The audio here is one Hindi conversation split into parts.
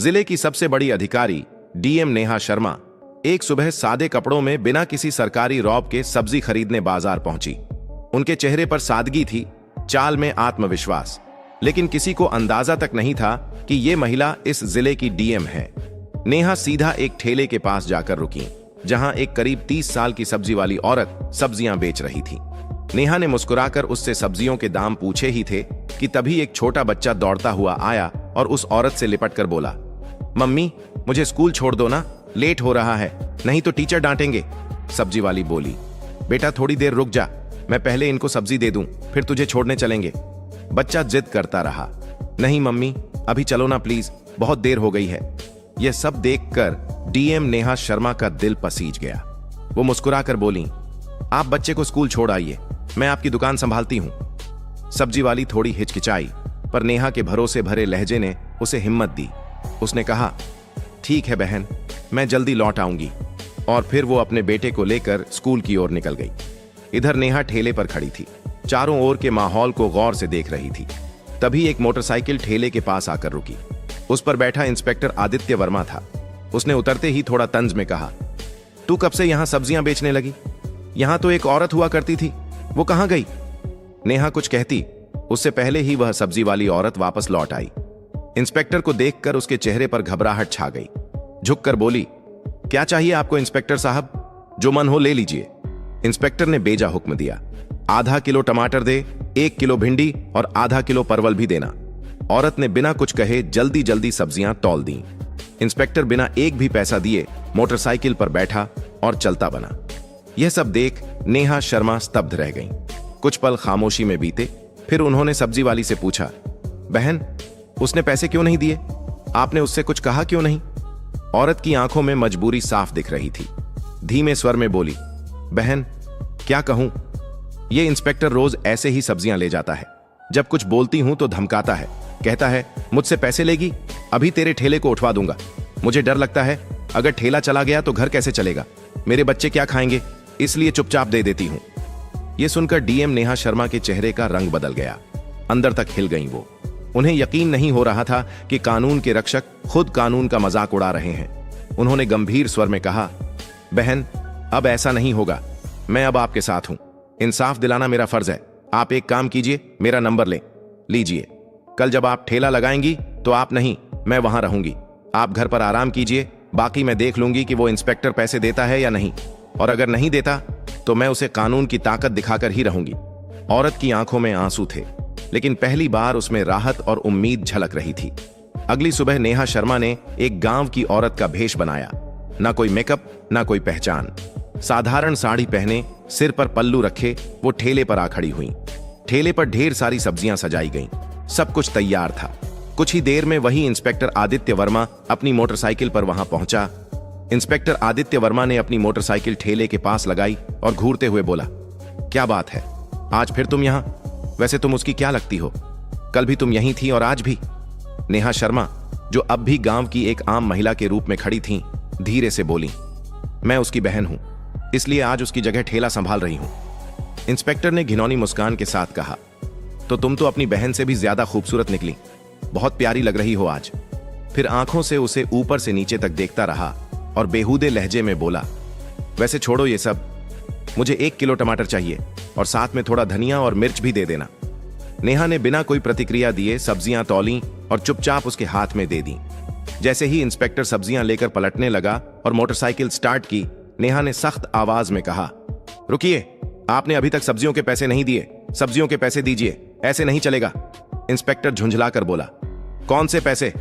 जिले की सबसे बड़ी अधिकारी डीएम नेहा शर्मा एक सुबह सादे कपड़ों में बिना किसी सरकारी रौब के सब्जी खरीदने बाजार पहुंची। उनके चेहरे पर सादगी थी, चाल में आत्मविश्वास, लेकिन किसी को अंदाजा तक नहीं था कि ये महिला इस जिले की डीएम है। नेहा सीधा एक ठेले के पास जाकर रुकी, जहां एक करीब 30 साल की सब्जी वाली औरत सब्जियां बेच रही थी। नेहा ने मुस्कुराकर उससे सब्जियों के दाम पूछे ही थे कि तभी एक छोटा बच्चा दौड़ता हुआ आया और उस औरत से लिपटकर बोला, मम्मी मुझे स्कूल छोड़ दो ना, लेट हो रहा है, नहीं तो टीचर डांटेंगे। सब्जी वाली बोली, बेटा थोड़ी देर रुक जा, मैं पहले इनको सब्जी दे दूं, फिर तुझे छोड़ने चलेंगे। बच्चा जिद करता रहा, नहीं मम्मी अभी चलो ना प्लीज, बहुत देर हो गई है। यह सब देखकर डीएम नेहा शर्मा का दिल पसीज गया। वो मुस्कुराकर बोली, आप बच्चे को स्कूल छोड़ आइए, मैं आपकी दुकान संभालती हूं। सब्जी वाली थोड़ी हिचकिचाई, पर नेहा के भरोसे भरे लहजे ने उसे हिम्मत दी। उसने कहा, ठीक है बहन, मैं जल्दी लौट आऊंगी। और फिर वो अपने बेटे को लेकर स्कूल की ओर निकल गई। इधर नेहा ठेले पर खड़ी थी, चारों ओर के माहौल को गौर से देख रही थी। तभी एक मोटरसाइकिल ठेले के पास आकर रुकी। उस पर बैठा इंस्पेक्टर आदित्य वर्मा था। उसने उतरते ही थोड़ा तंज में कहा, तू कब से यहां सब्जियां बेचने लगी? यहां तो एक औरत हुआ करती थी, वो कहां गई? नेहा कुछ कहती, उससे पहले ही वह सब्जी वाली औरत वापस लौट आई। इंस्पेक्टर को देखकर उसके चेहरे पर घबराहट छा गई। झुककर बोली, क्या चाहिए आपको इंस्पेक्टर साहब? जो मन हो ले लीजिए। इंस्पेक्टर ने बेजा हुक्म दिया, आधा किलो टमाटर दे, 1 किलो भिंडी और आधा किलो परवल भी देना। औरत ने बिना कुछ कहे जल्दी जल्दी सब्जियां तौल दी। इंस्पेक्टर बिना एक भी पैसा दिए मोटरसाइकिल पर बैठा और चलता बना। यह सब देख नेहा शर्मा स्तब्ध रह गईं। कुछ पल खामोशी में बीते, फिर उन्होंने सब्जी वाली से पूछा, बहन उसने पैसे क्यों नहीं दिए? आपने उससे कुछ कहा क्यों नहीं? औरत की आंखों में मजबूरी साफ दिख रही थी। धीमे स्वर में बोली, बहन क्या कहूं, यह इंस्पेक्टर रोज ऐसे ही सब्जियां ले जाता है। जब कुछ बोलती हूं तो धमकाता है, कहता है मुझसे पैसे लेगी, अभी तेरे ठेले को उठवा दूंगा। मुझे डर लगता है, अगर ठेला चला गया तो घर कैसे चलेगा, मेरे बच्चे क्या खाएंगे, इसलिए चुपचाप दे देती हूं। यह सुनकर डीएम नेहा शर्मा के चेहरे का रंग बदल गया। अंदर तक हिल गईं वो। उन्हें यकीन नहीं हो रहा था कि कानून के रक्षक खुद कानून का मजाक उड़ा रहे हैं। उन्होंने गंभीर स्वर में कहा, बहन अब ऐसा नहीं होगा, मैं अब आपके साथ हूं। इंसाफ दिलाना मेरा फर्ज है। आप एक काम कीजिए, मेरा नंबर लीजिए। कल जब आप ठेला लगाएंगी तो आप नहीं, मैं वहां रहूंगी। आप घर पर आराम कीजिए, बाकी मैं देख लूंगी कि वो इंस्पेक्टर पैसे देता है या नहीं, और अगर नहीं देता तो मैं उसे कानून की ताकत दिखाकर ही रहूंगी। औरत की आंखों में आंसू थे, लेकिन पहली बार उसमें राहत और उम्मीद झलक रही थी। अगली सुबह नेहा शर्मा ने एक गांव की औरत का भेष बनाया। ना कोई मेकअप, ना कोई पहचान। साधारण साड़ी पहने, सिर पर पल्लू रखे वो ठेले पर आ खड़ी हुई। ठेले पर ढेर सारी सब्जियां सजाई गईं। सब कुछ तैयार था। कुछ ही देर में वही इंस्पेक्टर आदित्य वर्मा अपनी मोटरसाइकिल पर वहां पहुंचा। इंस्पेक्टर आदित्य वर्मा ने अपनी मोटरसाइकिल ठेले के पास लगाई और घूरते हुए बोला, क्या बात है, आज फिर तुम यहां? वैसे तुम उसकी क्या लगती हो? कल भी तुम यहीं थी और आज भी। नेहा शर्मा, जो अब भी गांव की एक आम महिला के रूप में खड़ी थीं, धीरे से बोली, मैं उसकी बहन हूं, इसलिए आज उसकी जगह ठेला संभाल रही हूं। इंस्पेक्टर ने घिनौनी मुस्कान के साथ कहा, तो तुम तो अपनी बहन से भी ज्यादा खूबसूरत निकली, बहुत प्यारी लग रही हो आज। फिर आंखों से उसे ऊपर से नीचे तक देखता रहा और बेहूदे लहजे में बोला, वैसे छोड़ो ये सब, मुझे 1 किलो टमाटर चाहिए और साथ में थोड़ा धनिया और मिर्च भी दे देना। नेहा ने बिना कोई प्रतिक्रिया दिए सब्जियां तौली और चुपचाप उसके हाथ में दे दी। जैसे ही इंस्पेक्टर सब्जियां लेकर पलटने लगा और मोटरसाइकिल स्टार्ट की, नेहा ने सख्त आवाज में कहा, रुकिए, आपने अभी तक सब्जियों के पैसे नहीं दिए, सब्जियों के पैसे दीजिए, ऐसे नहीं चलेगा। इंस्पेक्टर झुंझलाकर बोला, कौन से पैसे?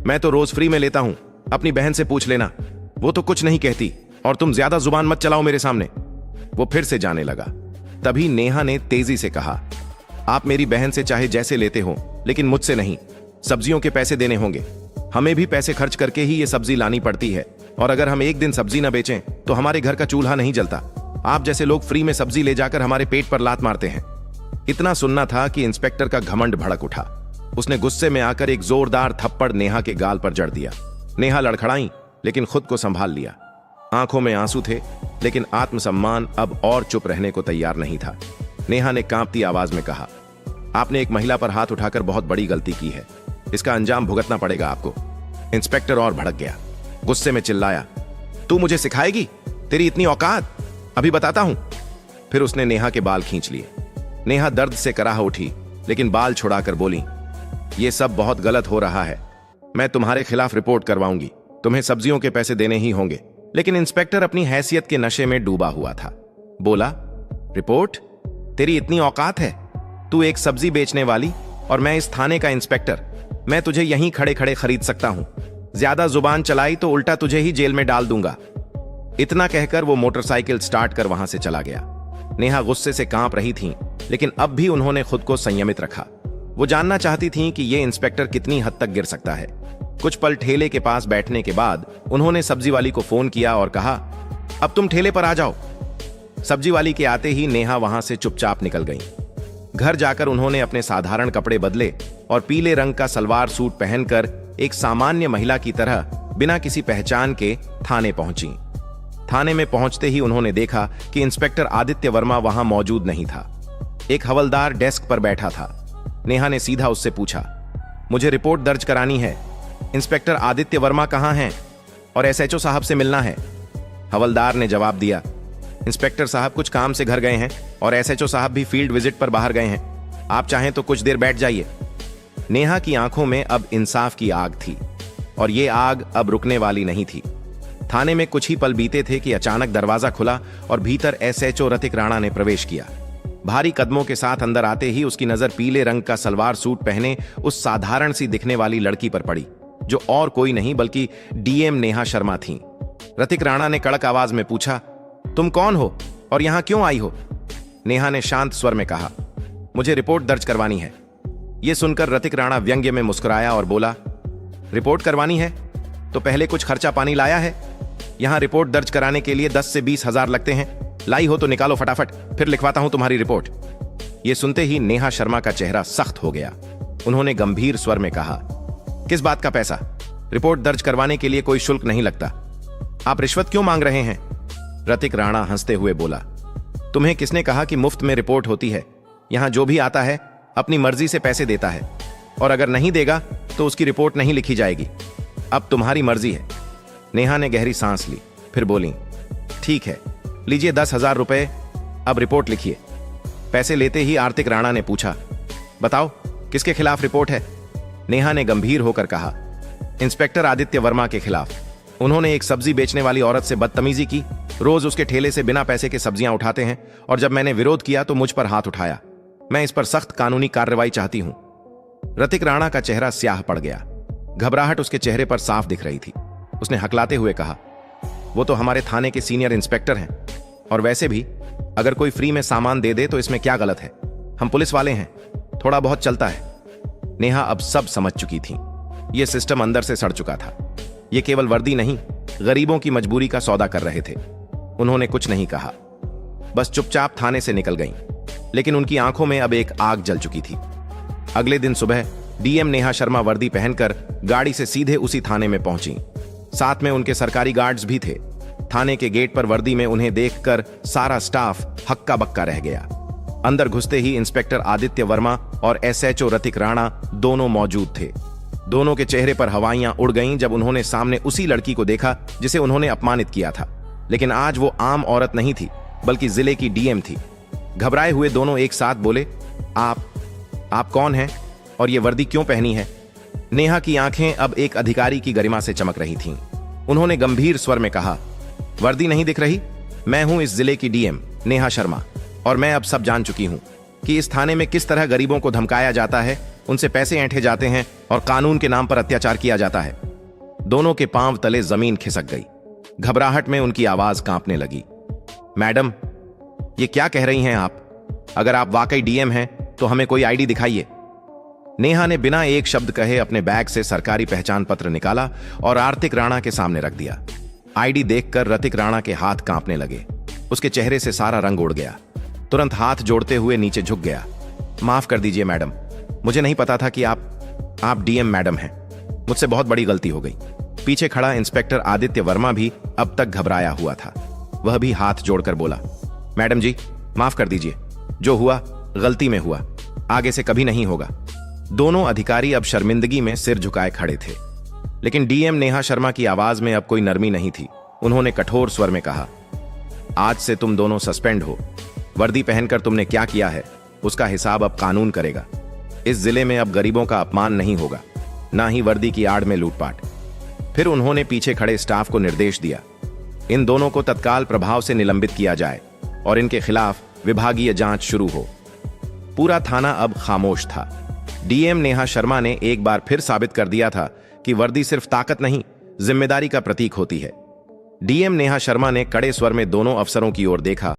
मैं तो रोज फ्री में लेता हूं, अपनी बहन से पूछ लेना, वो तो कुछ नहीं कहती, और तुम ज्यादा जुबान मत चलाओ मेरे सामने। वो फिर से जाने लगा। तभी नेहा ने तेजी से कहा, आप मेरी बहन से चाहे जैसे लेते हो, लेकिन मुझसे नहीं। सब्जियों के पैसे देने होंगे, हमें भी पैसे खर्च करके ही ये सब्जी लानी पड़ती है, और अगर हम एक दिन सब्जी न बेचें तो हमारे घर का चूल्हा नहीं जलता। आप जैसे लोग फ्री में सब्जी ले जाकर हमारे पेट पर लात मारते हैं। इतना सुनना था कि इंस्पेक्टर का घमंड भड़क उठा। उसने गुस्से में आकर एक जोरदार थप्पड़ नेहा के गाल पर जड़ दिया। नेहा लड़खड़ाई, लेकिन खुद को संभाल लिया। आंखों में आंसू थे, लेकिन आत्मसम्मान अब और चुप रहने को तैयार नहीं था। नेहा ने कांपती आवाज में कहा, आपने एक महिला पर हाथ उठाकर बहुत बड़ी गलती की है, इसका अंजाम भुगतना पड़ेगा आपको। इंस्पेक्टर और भड़क गया। गुस्से में चिल्लाया, तू मुझे सिखाएगी? तेरी इतनी औकात? अभी बताता हूं। फिर उसने नेहा के बाल खींच लिए। नेहा दर्द से कराह उठी, लेकिन बाल छुड़ाकर बोली, यह सब बहुत गलत हो रहा है। मैं तुम्हारे खिलाफ रिपोर्ट करवाऊंगी। तुम्हें सब्जियों के पैसे देने ही होंगे। लेकिन इंस्पेक्टर अपनी हैसियत के नशे में डूबा हुआ था। बोला, रिपोर्ट? तेरी इतनी औकात है? तू एक सब्जी बेचने वाली और मैं इस थाने का इंस्पेक्टर। मैं तुझे यहीं खड़े खड़े खरीद सकता हूं। ज्यादा जुबान चलाई तो उल्टा तुझे ही जेल में डाल दूंगा। इतना कहकर वो मोटरसाइकिल स्टार्ट कर वहां से चला गया। नेहा गुस्से से कांप रही थीं, लेकिन अब भी उन्होंने खुद को संयमित रखा। वो जानना चाहती थीं कि ये इंस्पेक्टर कितनी हद तक गिर सकता है। कुछ पल ठेले के पास बैठने के बाद उन्होंने सब्जी वाली को फोन किया और कहा, अब तुम ठेले पर आ जाओ। सब्जी वाली के आते ही नेहा वहां से चुपचाप निकल गई। घर जाकर उन्होंने अपने साधारण कपड़े बदले और पीले रंग का सलवार सूट पहनकर एक सामान्य महिला की तरह बिना किसी पहचान के थाने पहुंची। थाने में पहुंचते ही उन्होंने देखा कि इंस्पेक्टर आदित्य वर्मा वहां मौजूद नहीं था। एक हवलदार डेस्क पर बैठा था। नेहा ने सीधा उससे पूछा, मुझे रिपोर्ट दर्ज करानी है। इंस्पेक्टर आदित्य वर्मा कहां हैं? और एसएचओ साहब से मिलना है। हवलदार ने जवाब दिया, इंस्पेक्टर साहब कुछ काम से घर गए हैं और एसएचओ साहब भी फील्ड विजिट पर बाहर गए हैं। आप चाहें तो कुछ देर बैठ जाइए। नेहा की आंखों में अब इंसाफ की आग थी और ये आग अब रुकने वाली नहीं थी। थाने में कुछ ही पल बीते थे कि अचानक दरवाजा खुला और भीतर एसएचओ रतिक राणा ने प्रवेश किया। भारी कदमों के साथ अंदर आते ही उसकी नजर पीले रंग का सलवार सूट पहने उस साधारण सी दिखने वाली लड़की पर पड़ी, जो और कोई नहीं बल्कि डीएम नेहा शर्मा थीं। रतिक राणा ने कड़क आवाज में पूछा, तुम कौन हो और यहां क्यों आई हो? नेहा ने शांत स्वर में कहा, मुझे रिपोर्ट दर्ज करवानी है। यह सुनकर रतिक राणा व्यंग्य में मुस्कुराया और बोला, रिपोर्ट करवानी है तो पहले कुछ खर्चा पानी लाया है? यहां रिपोर्ट दर्ज कराने के लिए 10 से 20 हजार लगते हैं। लाई हो तो निकालो फटाफट, फिर लिखवाता हूं तुम्हारी रिपोर्ट। यह सुनते ही नेहा शर्मा का चेहरा सख्त हो गया। उन्होंने गंभीर स्वर में कहा, किस बात का पैसा? रिपोर्ट दर्ज करवाने के लिए कोई शुल्क नहीं लगता। आप रिश्वत क्यों मांग रहे हैं? रतिक राणा हंसते हुए बोला, तुम्हें किसने कहा कि मुफ्त में रिपोर्ट होती है? यहां जो भी आता है अपनी मर्जी से पैसे देता है और अगर नहीं देगा तो उसकी रिपोर्ट नहीं लिखी जाएगी। अब तुम्हारी मर्जी है। नेहा ने गहरी सांस ली, फिर बोली, ठीक है, लीजिए 10,000 रुपए, अब रिपोर्ट लिखिए। पैसे लेते ही आर्तिक राणा ने पूछा, बताओ किसके खिलाफ रिपोर्ट है? नेहा ने गंभीर होकर कहा, इंस्पेक्टर आदित्य वर्मा के खिलाफ। उन्होंने एक सब्जी बेचने वाली औरत से बदतमीजी की। रोज उसके ठेले से बिना पैसे के सब्जियां उठाते हैं और जब मैंने विरोध किया तो मुझ पर हाथ उठाया। मैं इस पर सख्त कानूनी कार्रवाई चाहती हूं। रतिक राणा का चेहरा स्याह पड़ गया। घबराहट उसके चेहरे पर साफ दिख रही थी। उसने हकलाते हुए कहा, वो तो हमारे थाने के सीनियर इंस्पेक्टर हैं और वैसे भी अगर कोई फ्री में सामान दे दे तो इसमें क्या गलत है? हम पुलिस वाले हैं, थोड़ा बहुत चलता है। नेहा अब सब समझ चुकी थी। यह सिस्टम अंदर से सड़ चुका था। ये केवल वर्दी नहीं, गरीबों की मजबूरी का सौदा कर रहे थे। उन्होंने कुछ नहीं कहा, बस चुपचाप थाने से निकल गईं। लेकिन उनकी आंखों में अब एक आग जल चुकी थी। अगले दिन सुबह डीएम नेहा शर्मा वर्दी पहनकर गाड़ी से सीधे उसी थाने में पहुंची। साथ में उनके सरकारी गार्ड्स भी थे। थाने के गेट पर वर्दी में उन्हें देखकर सारा स्टाफ हक्का बक्का रह गया। अंदर घुसते ही इंस्पेक्टर आदित्य वर्मा और एसएचओ रतिक राणा दोनों मौजूद थे। दोनों के चेहरे पर हवाइयां उड़ गईं जब उन्होंने सामने उसी लड़की को देखा जिसे उन्होंने अपमानित किया था। लेकिन आज वो आम औरत नहीं थी, बल्कि जिले की डीएम थी। घबराए हुए दोनों एक साथ बोले, आप कौन हैं और ये वर्दी क्यों पहनी है? नेहा की आंखें अब एक अधिकारी की गरिमा से चमक रही थीं। उन्होंने गंभीर स्वर में कहा, वर्दी नहीं दिख रही? मैं हूं इस जिले की डीएम नेहा शर्मा और मैं अब सब जान चुकी हूं कि इस थाने में किस तरह गरीबों को धमकाया जाता है, उनसे पैसे ऐंठे जाते हैं और कानून के नाम पर अत्याचार किया जाता है। दोनों के पांव तले जमीन खिसक गई। घबराहट में उनकी आवाज कांपने लगी। मैडम, ये क्या कह रही हैं आप? अगर आप वाकई डीएम हैं तो हमें कोई आईडी दिखाइए। नेहा ने बिना एक शब्द कहे अपने बैग से सरकारी पहचान पत्र निकाला और आर्तिक राणा के सामने रख दिया। आईडी देखकर रतिक राणा के हाथ कांपने लगे। उसके चेहरे से सारा रंग उड़ गया। तुरंत हाथ जोड़ते हुए नीचे झुक गया। माफ कर दीजिए मैडम, मुझे नहीं पता था कि आप डीएम मैडम हैं। मुझसे बहुत बड़ी गलती हो गई। पीछे खड़ा इंस्पेक्टर आदित्य वर्मा भी अब तक घबराया हुआ था। वह भी हाथ जोड़कर बोला, मैडम जी माफ कर दीजिए, जो हुआ गलती में हुआ, आगे से कभी नहीं होगा। दोनों अधिकारी अब शर्मिंदगी में सिर झुकाए खड़े थे। लेकिन डीएम नेहा शर्मा की आवाज में अब कोई नरमी नहीं थी। उन्होंने कठोर स्वर में कहा, आज से तुम दोनों सस्पेंड हो। वर्दी पहनकर तुमने क्या किया है उसका हिसाब अब कानून करेगा। इस जिले में अब गरीबों का अपमान नहीं होगा, ना ही वर्दी की आड़ में लूटपाट। फिर उन्होंने पीछे खड़े स्टाफ को निर्देश दिया, इन दोनों को तत्काल प्रभाव से निलंबित किया जाए और इनके खिलाफ विभागीय जांच शुरू हो। पूरा थाना अब खामोश था। डीएम नेहा शर्मा ने एक बार फिर साबित कर दिया था कि वर्दी सिर्फ ताकत नहीं, जिम्मेदारी का प्रतीक होती है। डीएम नेहा शर्मा ने कड़े स्वर में दोनों अफसरों की ओर देखा